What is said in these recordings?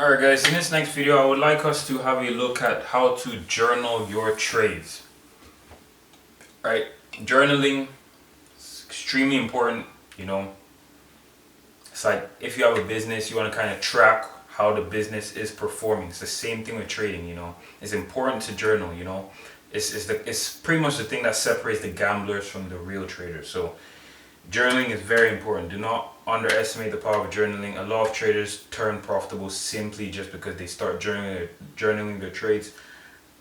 Alright guys, in this next video I would like us to have a look at how to journal your trades. Right? Journaling is extremely important, you know. It's like if you have a business, you want to kind of track how the business is performing. It's the same thing with trading, you know. It's important to journal, you know. It's pretty much the thing that separates the gamblers from the real traders. So journaling is very important. Do not underestimate the power of journaling. A lot of traders turn profitable simply just because they start journaling their trades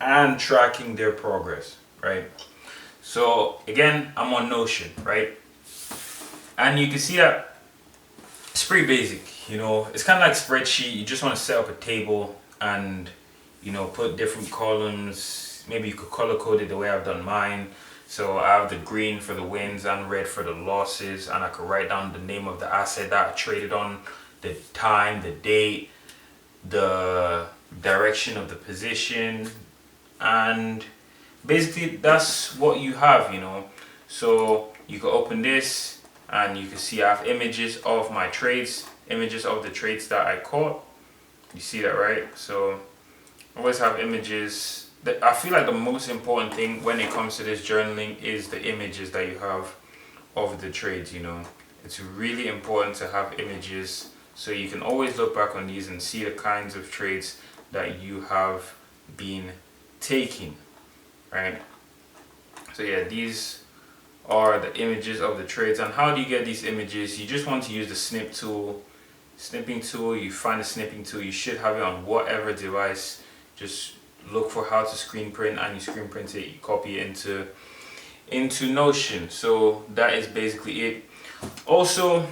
and tracking their progress, right? So again, I'm on Notion, right? And you can see that it's pretty basic, you know. It's kind of like spreadsheet. You just want to set up a table and, you know, put different columns. Maybe you could color code it the way I've done mine. So I have the green for the wins and red for the losses, and I could write down the name of the asset that I traded on, the time, the date, the direction of the position, and basically that's what you have, you know. So you can open this and you can see I have images of my trades, images of the trades that I caught. You see that, right? So I always have images. I feel like the most important thing when it comes to this journaling is the images that you have of the trades, you know. It's really important to have images so you can always look back on these and see the kinds of trades that you have been taking, right? So yeah, these are the images of the trades. And how do you get these images? You just want to use the snipping tool. You find the snipping tool, you should have it on whatever device. Just look for how to screen print and you screen print it, you copy it into Notion. So that is basically it. Also,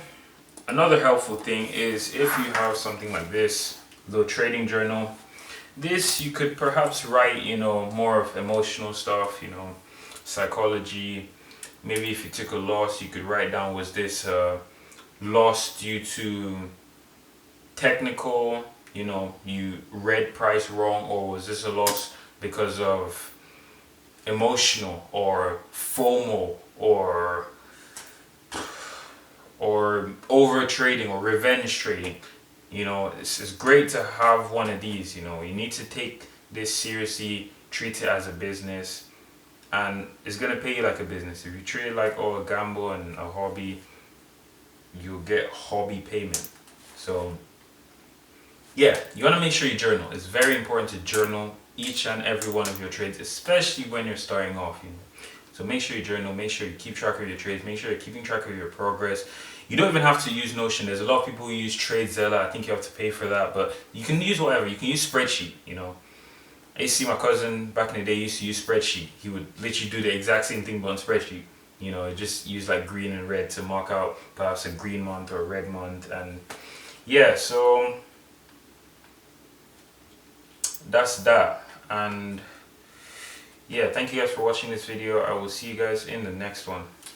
another helpful thing is if you have something like this, the trading journal, this you could perhaps write, you know, more of emotional stuff, you know, psychology. Maybe if you took a loss, you could write down, was this loss due to technical, you know, you read price wrong, or was this a loss because of emotional or FOMO or over trading or revenge trading. You know, it's great to have one of these. You know, you need to take this seriously, treat it as a business, and it's gonna pay you like a business. If you treat it like a gamble and a hobby, you'll get hobby payment. So yeah, you want to make sure you journal. It's very important to journal each and every one of your trades, especially when you're starting off, you know. So make sure you journal, make sure you keep track of your trades, make sure you're keeping track of your progress. You don't even have to use Notion. There's a lot of people who use TradeZella. I think you have to pay for that, but you can use whatever. You can use spreadsheet, you know. I used to see my cousin back in the day used to use spreadsheet. He would literally do the exact same thing but on spreadsheet. You know, just use like green and red to mark out perhaps a green month or a red month. And yeah, so that's that. And yeah, thank you guys for watching this video. I will see you guys in the next one.